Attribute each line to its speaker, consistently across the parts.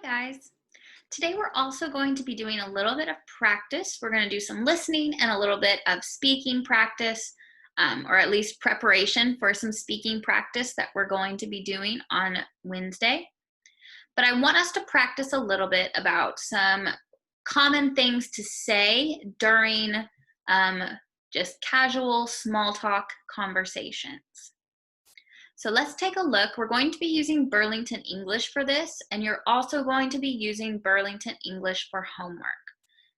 Speaker 1: Hi guys. Today we're also going to be doing a little bit of practice. We're going to do some listening and a little bit of speaking practice, or at least preparation for some speaking practice that we're going to be doing on Wednesday. But I want us to practice a little bit about some common things to say during just casual small talk conversations. So let's take a look. We're going to be using Burlington English for this, and you're also going to be using Burlington English for homework.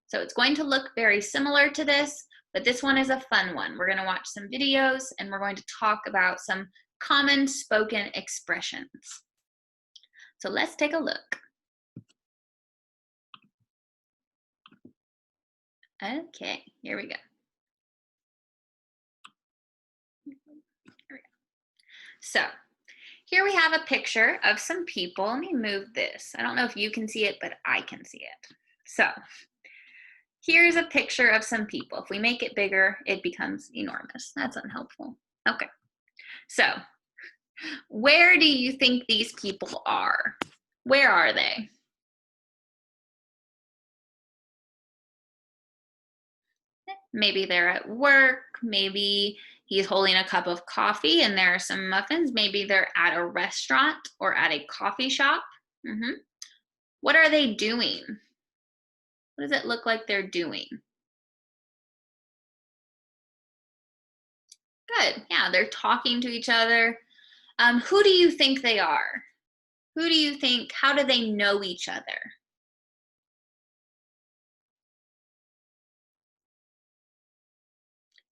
Speaker 1: So it's going to look very similar to this, but this one is a fun one. We're going to watch some videos, and we're going to talk about some common spoken expressions. So let's take a look. Okay, here we go. So here we have a picture of some people. Let me move this. I don't know if you can see it, but I can see it. So here's a picture of some people. If we make it bigger, it becomes enormous. That's unhelpful. Okay. So where do you think these people are? Where are they? Maybe they're at work. Maybe he's holding a cup of coffee and there are some muffins. Maybe they're at a restaurant or at a coffee shop. What are they doing? What does it look like they're doing? Good. Yeah, they're talking to each other. Who do you think they are? Who do you think, how do they know each other?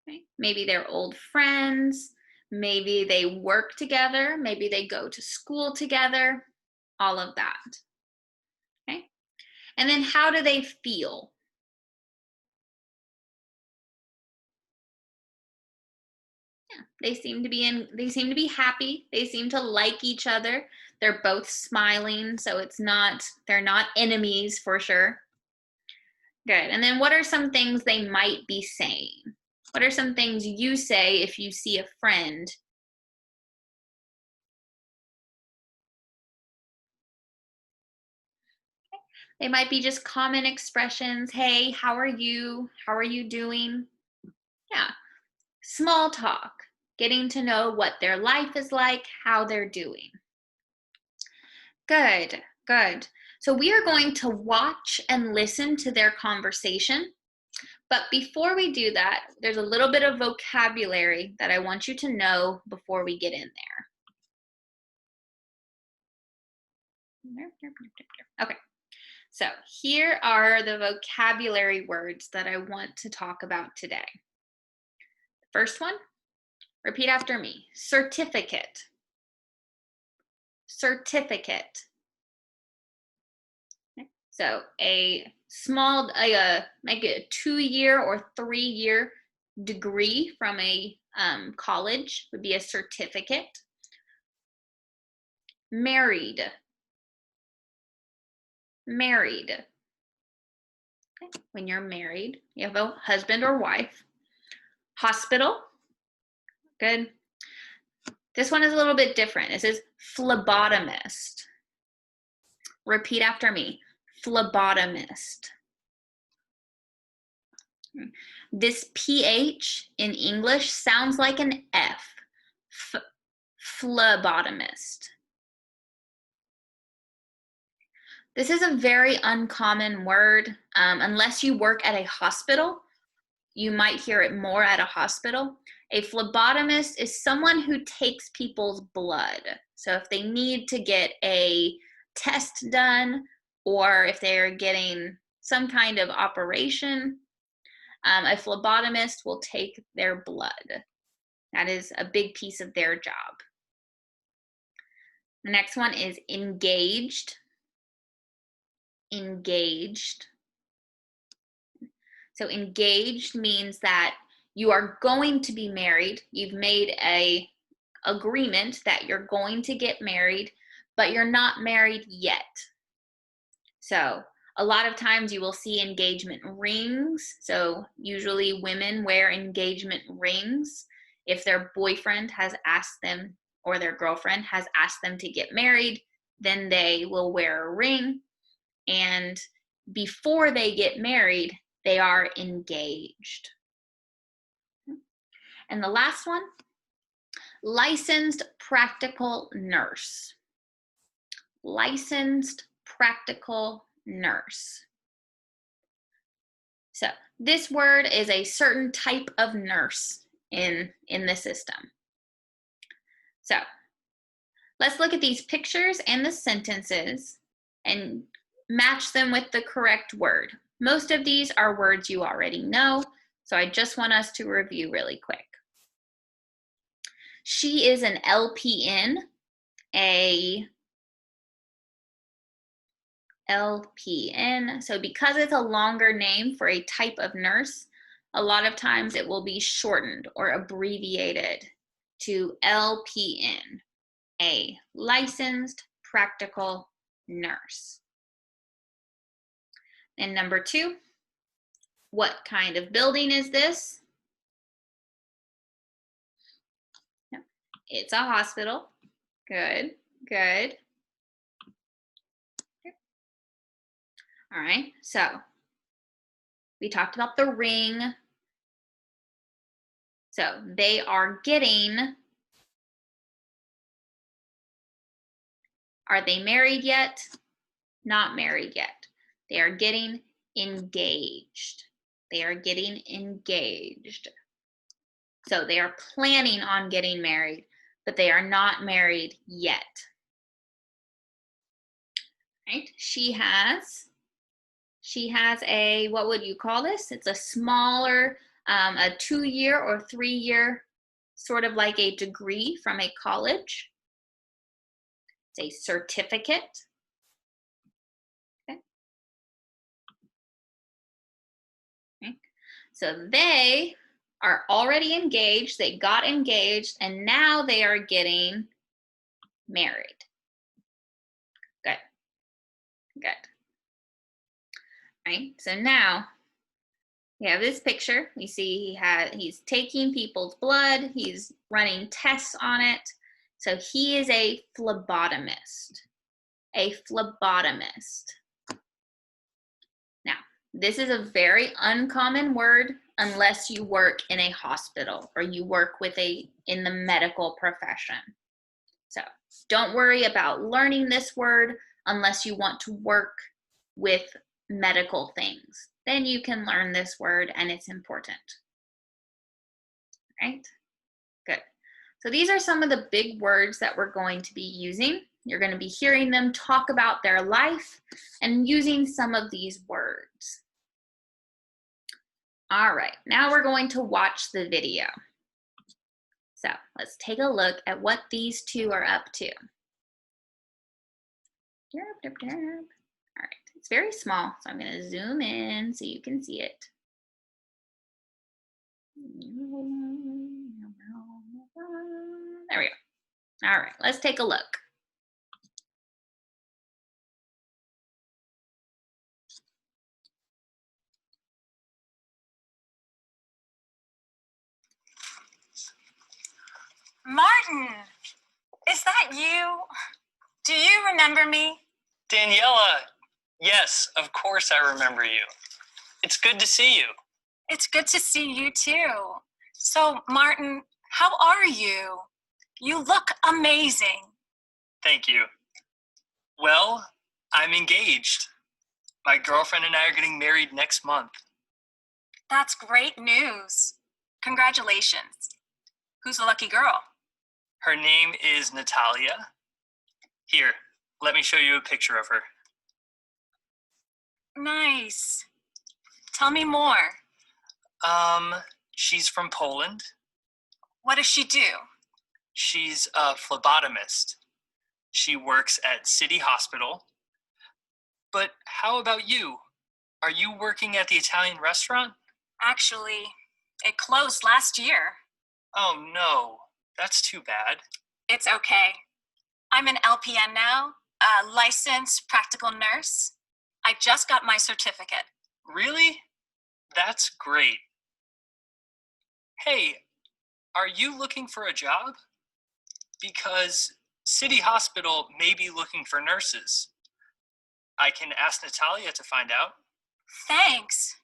Speaker 1: Okay. Maybe they're old friends. Maybe they work together. Maybe they go to school together. All of that. Okay. And then how do they feel? Yeah, they seem to be happy. They seem to like each other. They're both smiling, so they're not enemies for sure. Good. And then what are some things they might be saying? What are some things you say if you see a friend? They might be just common expressions. Hey, how are you? How are you doing? Yeah. Small talk, getting to know what their life is like, how they're doing. Good, good. So we are going to watch and listen to their conversation. But before we do that, there's a little bit of vocabulary that I want you to know before we get in there. Okay. So here are the vocabulary words that I want to talk about today. First one, repeat after me. Certificate. Certificate. Okay. So a small, maybe a 2-year or 3-year degree from a college would be a certificate. Married. Married. Okay. When you're married, you have a husband or wife. Hospital. Good. This one is a little bit different. It says phlebotomist. Repeat after me. Phlebotomist. This PH in English sounds like an F. Phlebotomist. This is a very uncommon word. Unless you work at a hospital, you might hear it more at a hospital. A phlebotomist is someone who takes people's blood. So if they need to get a test done, or if they're getting some kind of operation, a phlebotomist will take their blood. That is a big piece of their job. The next one is engaged. Engaged. So engaged means that you are going to be married. You've made a agreement that you're going to get married, but you're not married yet. So a lot of times you will see engagement rings. So usually women wear engagement rings. If their boyfriend has asked them, or their girlfriend has asked them to get married, then they will wear a ring. and before they get married, they are engaged. And the last one, licensed practical nurse. Licensed practical nurse. So this word is a certain type of nurse in the system. So let's look at these pictures and the sentences and match them with the correct word. Most of these are words you already know, so I just want us to review really quick. She is an LPN, a LPN. So because it's a longer name for a type of nurse, a lot of times it will be shortened or abbreviated to LPN, a licensed practical nurse. And number 2, what kind of building is this? It's a hospital. Good, good. All right, so we talked about the ring. So they are getting, are they married yet? Not married yet. They are getting engaged. They are getting engaged. So they are planning on getting married, but they are not married yet. Right? She has a, what would you call this? It's a smaller, a 2-year or 3-year, sort of like a degree from a college. It's a certificate. Okay. Okay. So they are already engaged, they got engaged, and now they are getting married. Good, good. Right, so now we have this picture. We see he's taking people's blood, he's running tests on it. So he is a phlebotomist. A phlebotomist. Now, this is a very uncommon word unless you work in a hospital or you work in the medical profession. So don't worry about learning this word unless you want to work with medical things. Then you can learn this word and it's important. Right? Good. So these are some of the big words that we're going to be using. You're going to be hearing them talk about their life and using some of these words. All right, now we're going to watch the video. So let's take a look at what these two are up to. All right, it's very small, so I'm going to zoom in so you can see it. There we go. All right, let's take a look.
Speaker 2: Martin, is that you? Do you remember me?
Speaker 3: Daniela, yes, of course I remember you. It's good to see you.
Speaker 2: It's good to see you too. So, Martin, how are you? You look amazing.
Speaker 3: Thank you. Well, I'm engaged. My girlfriend and I are getting married next month.
Speaker 2: That's great news. Congratulations. Who's the lucky girl?
Speaker 3: Her name is Natalia. Here, let me show you a picture of her.
Speaker 2: Nice. Tell me more.
Speaker 3: She's from Poland.
Speaker 2: What does she do?
Speaker 3: She's a phlebotomist. She works at City Hospital. But how about you? Are you working at the Italian restaurant?
Speaker 2: Actually, it closed last year.
Speaker 3: Oh no, that's too bad.
Speaker 2: It's okay. I'm an LPN now, a licensed practical nurse. I just got my certificate.
Speaker 3: Really? That's great. Hey, are you looking for a job? Because City Hospital may be looking for nurses. I can ask Natalia to find out.
Speaker 2: Thanks.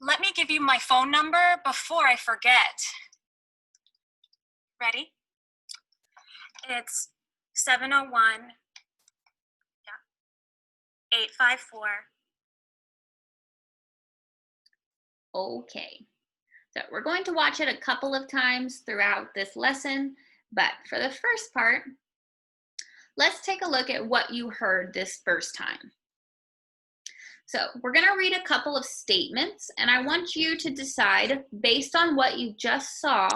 Speaker 2: Let me give you my phone number before I forget. Ready? It's 701 854.
Speaker 1: Okay, so we're going to watch it a couple of times throughout this lesson, but for the first part, let's take a look at what you heard this first time. So we're going to read a couple of statements, and I want you to decide, based on what you just saw,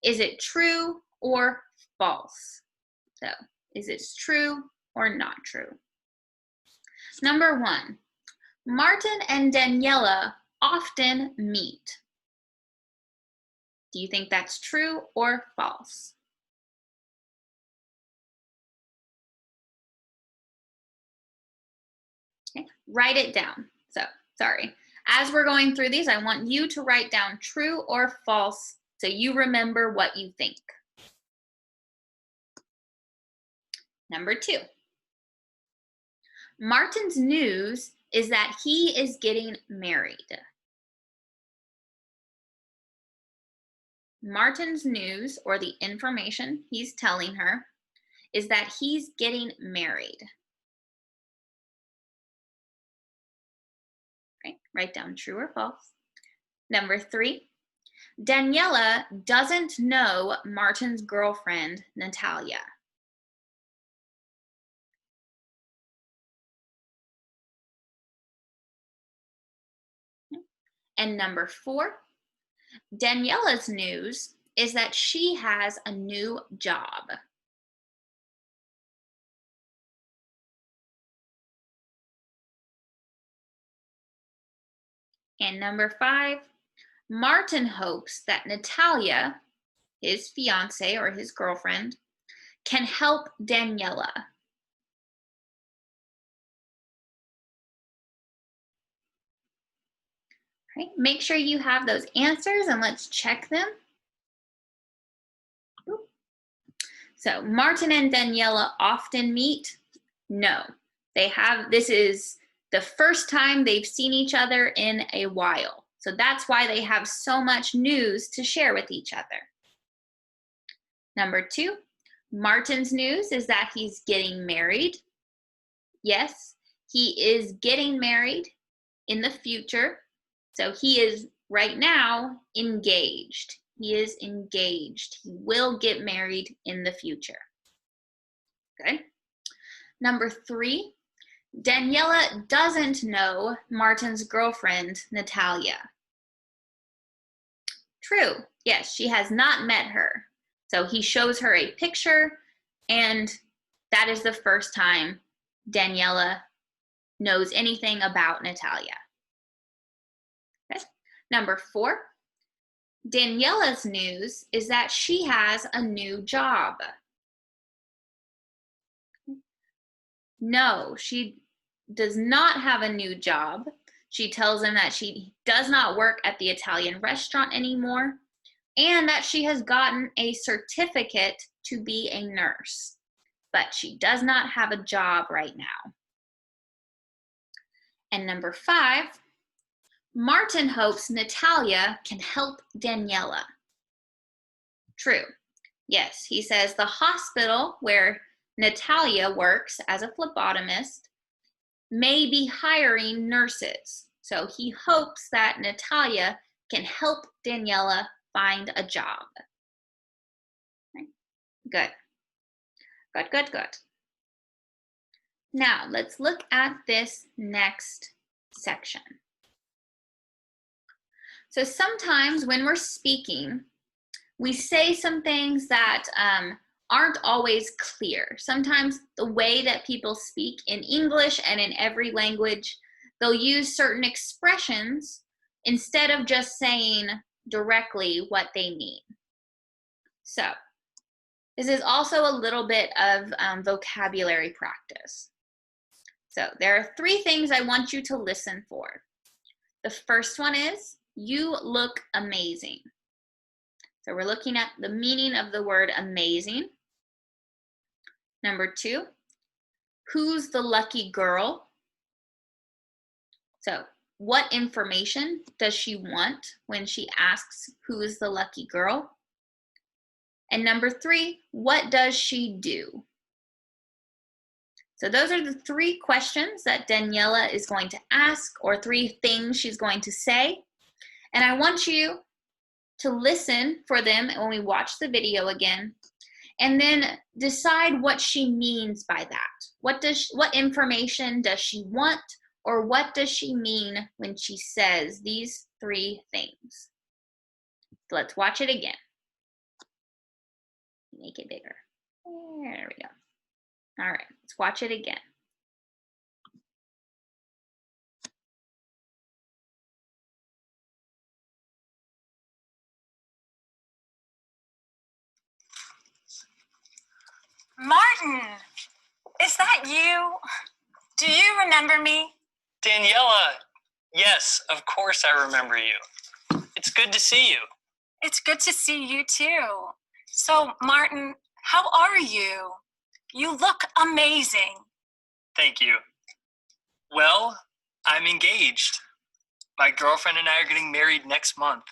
Speaker 1: is it true or false? So, is it true or not true? Number 1, Martin and Daniela often meet. Do you think that's true or false? Okay, write it down. So, sorry. As we're going through these, I want you to write down true or false so you remember what you think. Number 2, Martin's news is that he is getting married. Martin's news, or the information he's telling her, is that he's getting married. Right? Write down true or false. Number 3, Daniela doesn't know Martin's girlfriend, Natalia. And number 4, Daniela's news is that she has a new job. And number 5, Martin hopes that Natalia, his fiance or his girlfriend, can help Daniela. Right? Make sure you have those answers and let's check them. So Martin and Daniela often meet? No, this is the first time they've seen each other in a while. So that's why they have so much news to share with each other. Number 2, Martin's news is that he's getting married. Yes, he is getting married in the future. So he is right now engaged. He is engaged. He will get married in the future. Okay. Number 3, Daniela doesn't know Martin's girlfriend, Natalia. True. Yes, she has not met her. So he shows her a picture, and that is the first time Daniela knows anything about Natalia. Okay. Number 4, Daniela's news is that she has a new job. No, she does not have a new job. She tells him that she does not work at the Italian restaurant anymore and that she has gotten a certificate to be a nurse, but she does not have a job right now. And number 5, Martin hopes Natalia can help Daniela. True. Yes, he says the hospital where Natalia works as a phlebotomist may be hiring nurses. So he hopes that Natalia can help Daniela find a job. Good. Good, good, good. Now, let's look at this next section. So sometimes when we're speaking, we say some things that aren't always clear. Sometimes the way that people speak in English and in every language, they'll use certain expressions instead of just saying directly what they mean. So this is also a little bit of vocabulary practice. So there are 3 things I want you to listen for. The first one is, you look amazing. So we're looking at the meaning of the word amazing. Number 2, who's the lucky girl? So what information does she want when she asks who is the lucky girl? And number 3, what does she do? So those are the 3 questions that Daniela is going to ask, or 3 things she's going to say. And I want you to listen for them when we watch the video again, and then decide what she means by that. What information does she want, or what does she mean when she says these 3 things? So let's watch it again. Make it bigger. There we go. All right, let's watch it again.
Speaker 2: Martin, is that you? Do you remember me?
Speaker 3: Daniela, yes, of course I remember you. It's good to see you.
Speaker 2: It's good to see you too. So, Martin, how are you? You look amazing.
Speaker 3: Thank you. Well, I'm engaged. My girlfriend and I are getting married next month.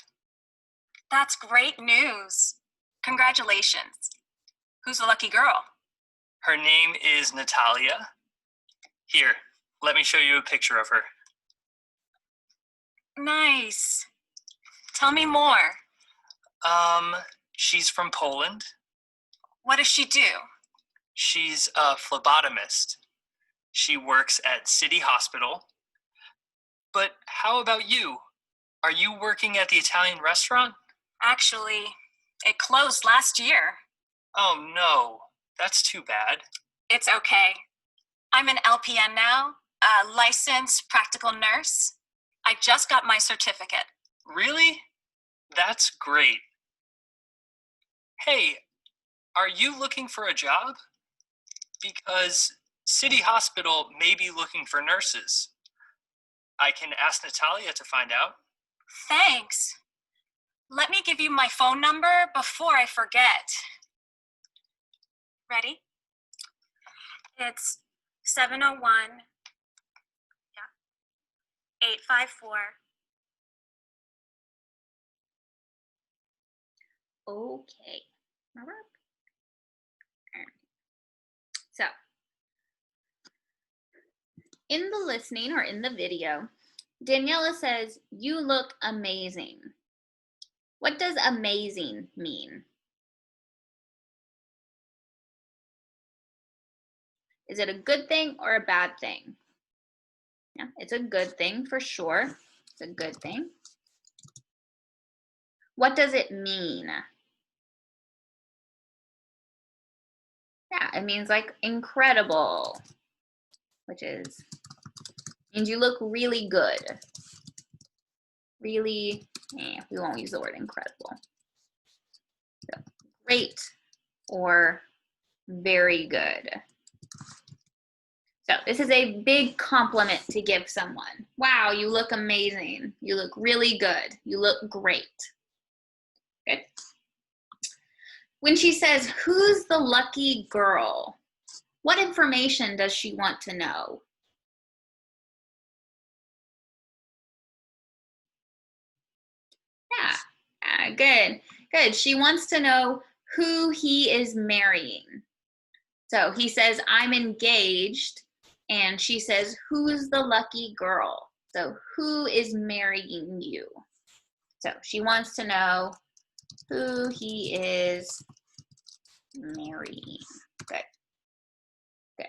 Speaker 2: That's great news. Congratulations. Who's the lucky girl?
Speaker 3: Her name is Natalia. Here, let me show you a picture of her.
Speaker 2: Nice. Tell me more.
Speaker 3: She's from Poland.
Speaker 2: What does she do?
Speaker 3: She's a phlebotomist. She works at City Hospital. But how about you? Are you working at the Italian restaurant?
Speaker 2: Actually, it closed last year.
Speaker 3: Oh no, that's too bad.
Speaker 2: It's okay. I'm an LPN now, a licensed practical nurse. I just got my certificate.
Speaker 3: Really? That's great. Hey, are you looking for a job? Because City Hospital may be looking for nurses. I can ask Natalia to find out.
Speaker 2: Thanks. Let me give you my phone number before I forget. Ready? It's 701 854.
Speaker 1: Okay. All right. So, in the listening or in the video, Daniela says, "You look amazing." What does amazing mean? Is it a good thing or a bad thing? Yeah, it's a good thing for sure. It's a good thing. What does it mean? Yeah, it means like incredible, which means you look really good. Really, we won't use the word incredible. So, great or very good. So this is a big compliment to give someone. Wow, you look amazing. You look really good. You look great. Good. When she says, "Who's the lucky girl?" what information does she want to know? Yeah, good, good. She wants to know who he is marrying. So he says, "I'm engaged," and she says, "Who's the lucky girl?" So who is marrying you? So she wants to know who he is marrying. Good. Good.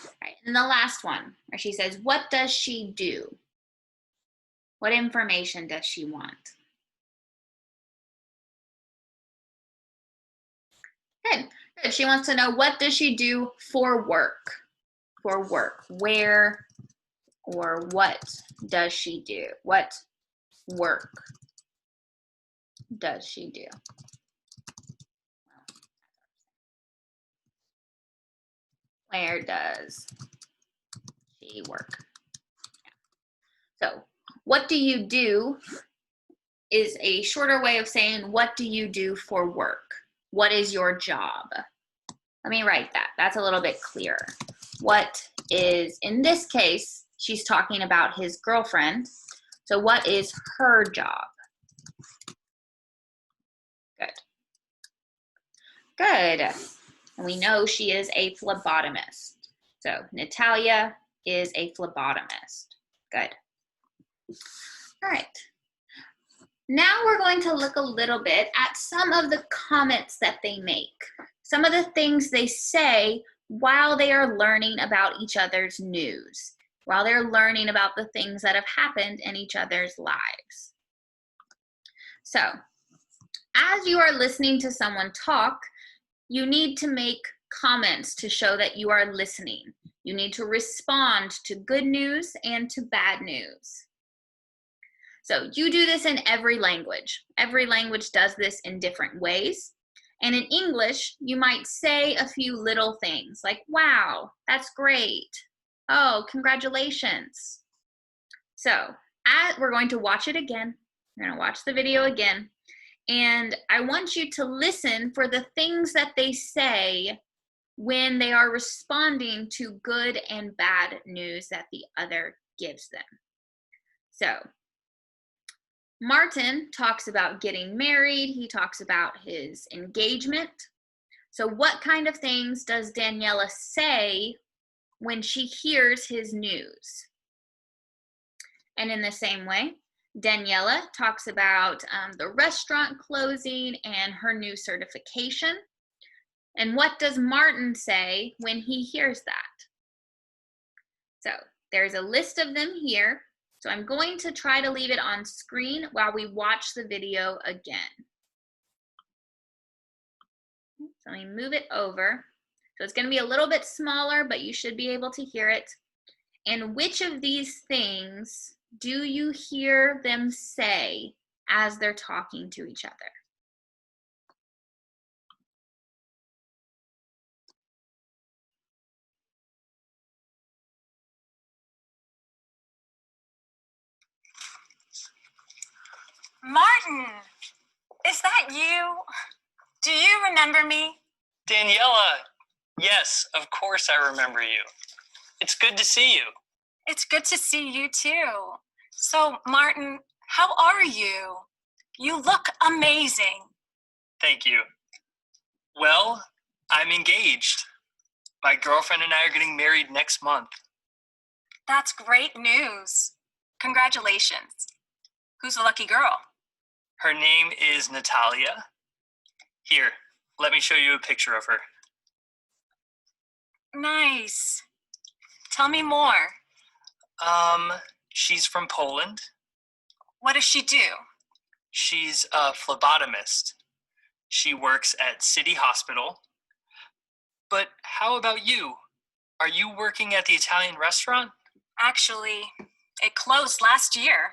Speaker 1: All right. And the last one, where she says, "What does she do?" What information does she want? Good. Good. She wants to know, what does she do for work? For work. Where or what does she do? What work does she do? Where does she work? So, what do you do is a shorter way of saying, what do you do for work? What is your job? Let me write that. That's a little bit clearer. What is, in this case, she's talking about his girlfriend. So what is her job? Good. Good. And we know she is a phlebotomist. So Natalia is a phlebotomist. Good. All right. Now we're going to look a little bit at some of the comments that they make. Some of the things they say while they are learning about each other's news, while they're learning about the things that have happened in each other's lives. So, as you are listening to someone talk, you need to make comments to show that you are listening. You need to respond to good news and to bad news. So you do this in every language. Every language does this in different ways. And in English, you might say a few little things like, wow, that's great. Oh, congratulations. So we're going to watch it again. We're going to watch the video again. And I want you to listen for the things that they say when they are responding to good and bad news that the other gives them. So Martin talks about getting married. He talks about his engagement. So what kind of things does Daniela say when she hears his news? And in the same way, Daniela talks about the restaurant closing and her new certification. And what does Martin say when he hears that? So there's a list of them here. So I'm going to try to leave it on screen while we watch the video again. So let me move it over. So it's going to be a little bit smaller, but you should be able to hear it. And which of these things do you hear them say as they're talking to each other?
Speaker 2: Martin, is that you? Do you remember me?
Speaker 3: Daniela, yes, of course I remember you. It's good to see you.
Speaker 2: It's good to see you too. So, Martin, how are you? You look amazing.
Speaker 3: Thank you. Well, I'm engaged. My girlfriend and I are getting married next month.
Speaker 2: That's great news. Congratulations. Who's the lucky girl?
Speaker 3: Her name is Natalia. Here, let me show you a picture of her.
Speaker 2: Nice. Tell me more.
Speaker 3: She's from Poland.
Speaker 2: What does she do?
Speaker 3: She's a phlebotomist. She works at City Hospital. But how about you? Are you working at the Italian restaurant?
Speaker 2: Actually, it closed last year.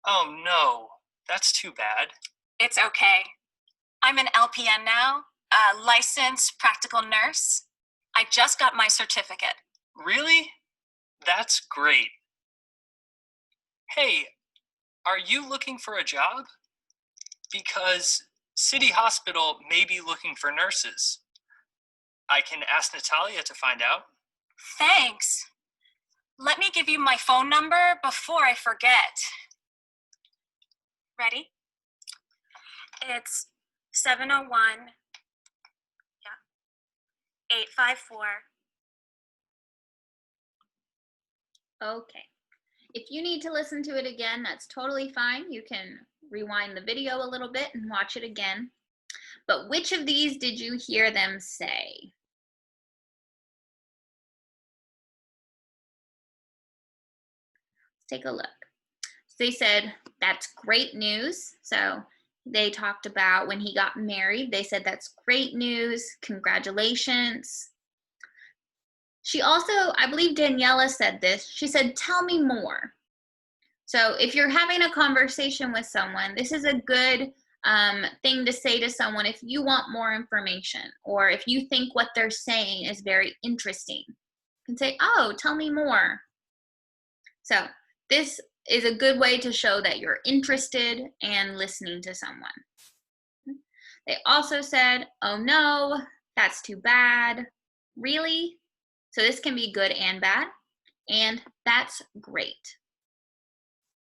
Speaker 3: Oh no, that's too bad.
Speaker 2: It's okay. I'm an LPN now, a licensed practical nurse. I just got my certificate.
Speaker 3: Really? That's great. Hey, are you looking for a job? Because City Hospital may be looking for nurses. I can ask Natalia to find out.
Speaker 2: Thanks. Let me give you my phone number before I forget. Ready? It's 701 854.
Speaker 1: Okay. If you need to listen to it again, that's totally fine. You can rewind the video a little bit and watch it again. But which of these did you hear them say? Let's take a look. So they said, that's great news. So they talked about when he got married. They said, that's great news. Congratulations. She also, I believe Daniela said this. She said, tell me more. So if you're having a conversation with someone, this is a good thing to say to someone if you want more information or if you think what they're saying is very interesting. You can say, oh, tell me more. So this is a good way to show that you're interested and listening to someone. They also said, oh no, that's too bad. Really? So this can be good and bad. and that's great.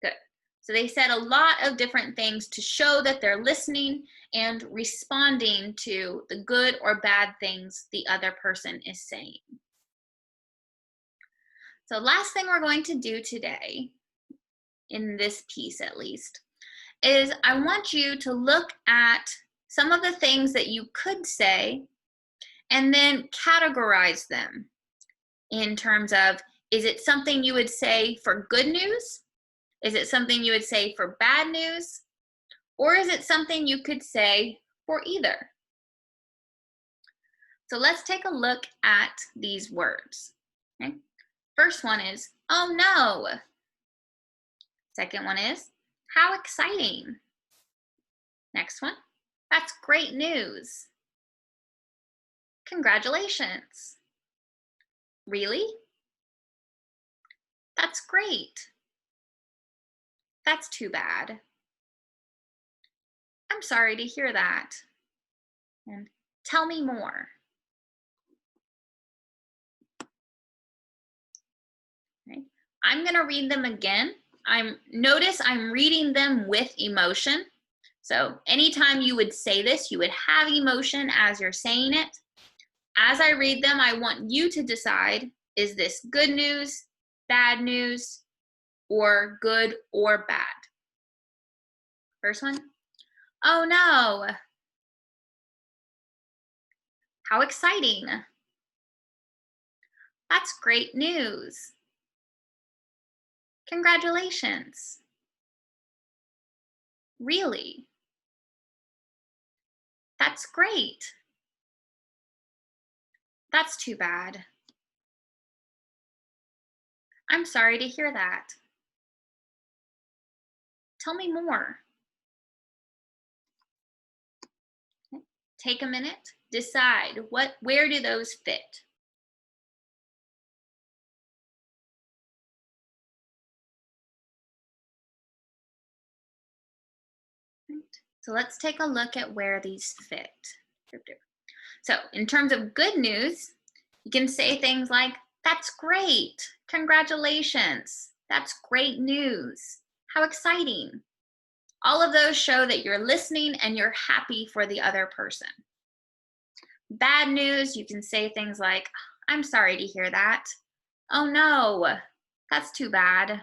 Speaker 1: Good. So they said a lot of different things to show that they're listening and responding to the good or bad things the other person is saying. So last thing we're going to do today, in this piece at least, is I want you to look at some of the things that you could say and then categorize them in terms of, is it something you would say for good news? Is it something you would say for bad news? Or is it something you could say for either? So let's take a look at these words. Okay? First one is, oh no. Second one is, how exciting. Next one, that's great news. Congratulations. Really? That's great. That's too bad. I'm sorry to hear that. And tell me more. Okay. I'm going to read them again. Notice I'm reading them with emotion. So anytime you would say this, you would have emotion as you're saying it. As I read them, I want you to decide, is this good news, bad news, or good or bad? First one, oh no. How exciting. That's great news. Congratulations. Really? That's great. That's too bad. I'm sorry to hear that. Tell me more. Okay. Take a minute. Decide where do those fit? Right. So let's take a look at where these fit. So in terms of good news, you can say things like, that's great. Congratulations. That's great news. How exciting. All of those show that you're listening and you're happy for the other person. Bad news, you can say things like, I'm sorry to hear that. Oh no, that's too bad.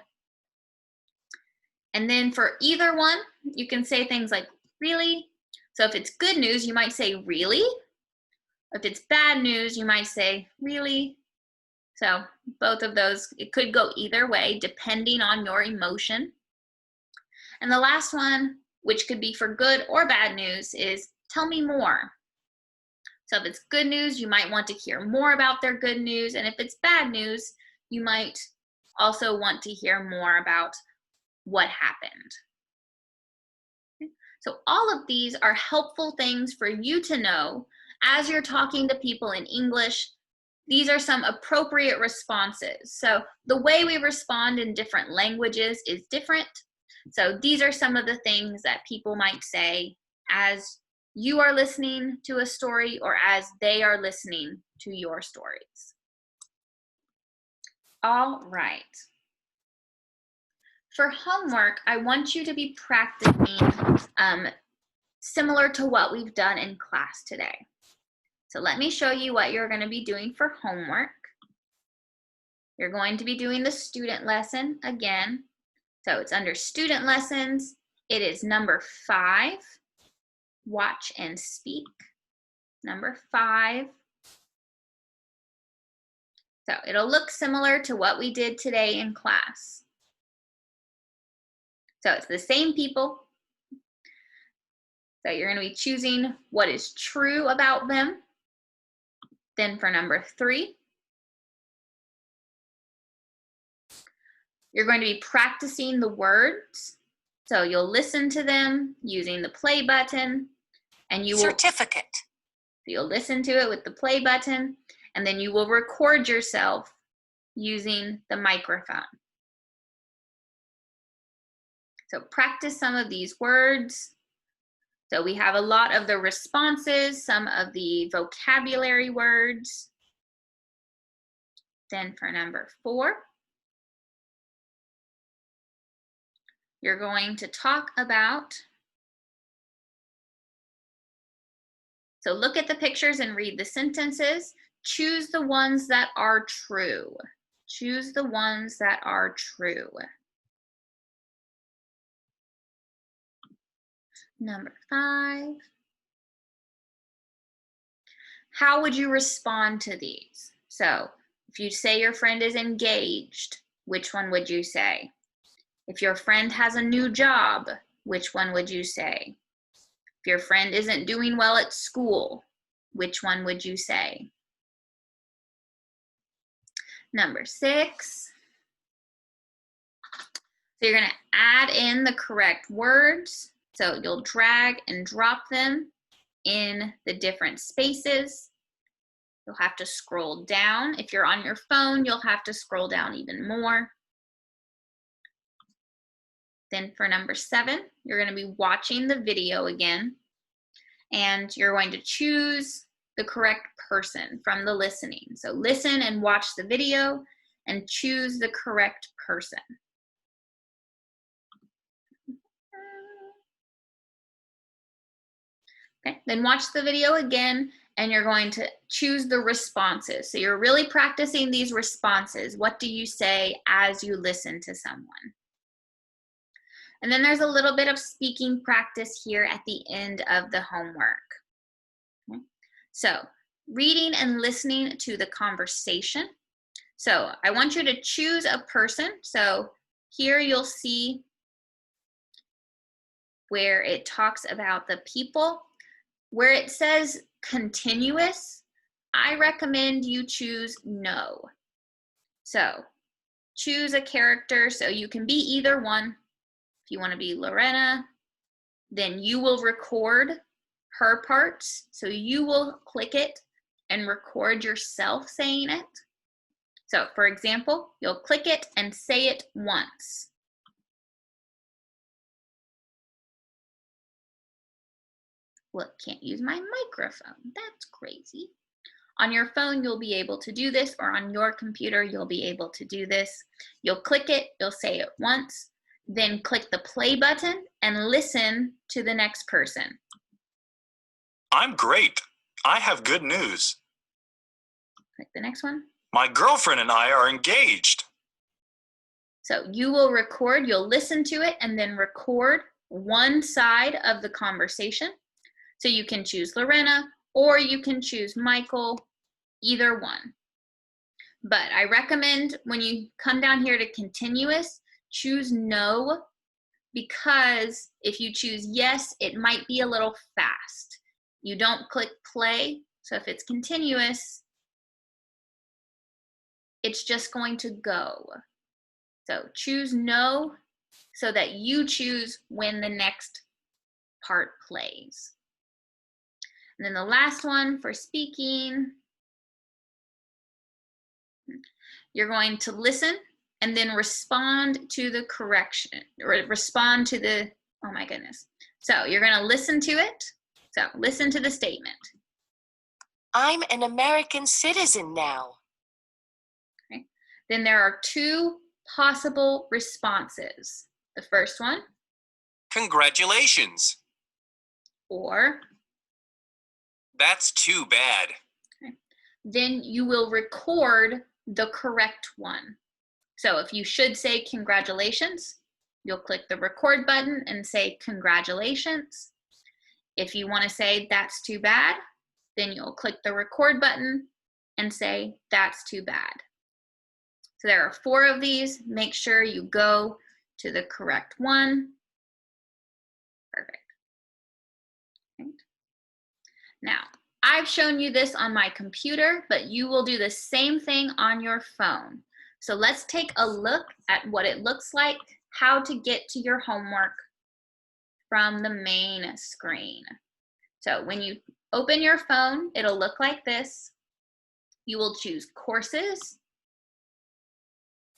Speaker 1: And then for either one, you can say things like, really? So if it's good news, you might say, really? If it's bad news, you might say, really? So both of those, it could go either way depending on your emotion. And the last one, which could be for good or bad news, is tell me more. So if it's good news, you might want to hear more about their good news. And if it's bad news, you might also want to hear more about what happened. Okay. So all of these are helpful things for you to know as you're talking to people in English. These are some appropriate responses. So the way we respond in different languages is different. So these are some of the things that people might say as you are listening to a story or as they are listening to your stories. All right. For homework, I want you to be practicing similar to what we've done in class today. So let me show you what you're going to be doing for homework. You're going to be doing the student lesson again. So it's under student lessons. It is number 5, watch and speak. Number 5. So it'll look similar to what we did today in class. So it's the same people. So you're going to be choosing what is true about them. Then for number 3, you're going to be practicing the words. So you'll listen to them using the play button, and you will
Speaker 2: Certificate.
Speaker 1: you'll listen to it with the play button, and then you will record yourself using the microphone. So practice some of these words. So we have a lot of the responses, some of the vocabulary words. Then for number 4, you're going to talk about, so look at the pictures and read the sentences. Choose the ones that are true. Choose the ones that are true. Number 5. How would you respond to these? So if you say your friend is engaged, which one would you say? If your friend has a new job, which one would you say? If your friend isn't doing well at school, which one would you say? Number 6. So you're going to add in the correct words. So you'll drag and drop them in the different spaces. You'll have to scroll down. If you're on your phone, you'll have to scroll down even more. Then for number 7, you're going to be watching the video again, and you're going to choose the correct person from the listening. So listen and watch the video and choose the correct person. Okay, then watch the video again, and you're going to choose the responses. So you're really practicing these responses. What do you say as you listen to someone? And then there's a little bit of speaking practice here at the end of the homework. Okay. So reading and listening to the conversation. So I want you to choose a person. So here you'll see where it talks about the people. Where it says continuous, I recommend you choose no. So choose a character, so you can be either one. If you want to be Lorena, then you will record her parts. So you will click it and record yourself saying it. So for example, you'll click it and say it once. Well, can't use my microphone. That's crazy. On your phone, you'll be able to do this, or on your computer, you'll be able to do this. You'll click it, you'll say it once, then click the play button and listen to the next person.
Speaker 4: I'm great. I have good news.
Speaker 1: Click the next one.
Speaker 4: My girlfriend and I are engaged.
Speaker 1: So you will record, you'll listen to it and then record one side of the conversation. So you can choose Lorena or you can choose Michael, either one. But I recommend when you come down here to continuous, choose no, because if you choose yes, it might be a little fast. You don't click play, so if it's continuous, it's just going to go. So choose no so that you choose when the next part plays. And then the last one for speaking, you're going to listen and then respond to the correction, or respond to the, oh my goodness. So you're going to listen to it. So listen to the statement.
Speaker 5: I'm an American citizen now.
Speaker 1: Okay. Then there are 2 possible responses. The first one,
Speaker 4: Congratulations.
Speaker 1: or
Speaker 4: That's too bad.
Speaker 1: then you will record the correct one. So if you should say congratulations, you'll click the record button and say congratulations. If you want to say that's too bad, then you'll click the record button and say that's too bad. So there are 4 of these. Make sure you go to the correct one. Perfect. Right. Now, I've shown you this on my computer, but you will do the same thing on your phone. So let's take a look at what it looks like, how to get to your homework from the main screen. So when you open your phone, it'll look like this. You will choose courses.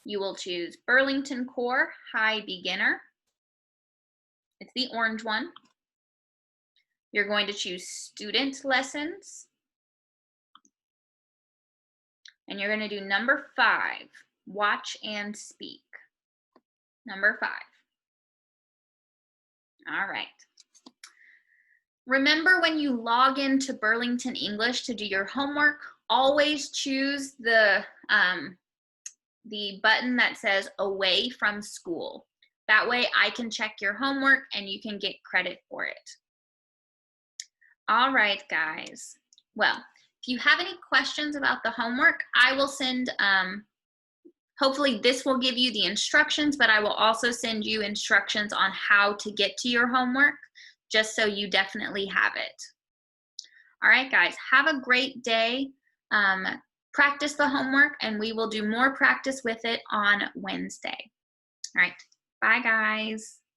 Speaker 1: You will choose Burlington Core High Beginner. It's the orange one. You're going to choose student lessons. And you're going to do number 5, watch and speak. Number 5. All right. Remember, when you log into Burlington English to do your homework, always choose the button that says away from school. That way I can check your homework and you can get credit for it. All right, guys. Well, if you have any questions about the homework, I will send, hopefully this will give you the instructions, but I will also send you instructions on how to get to your homework, just so you definitely have it. All right, guys, have a great day. Practice the homework, and we will do more practice with it on Wednesday. All right, bye, guys.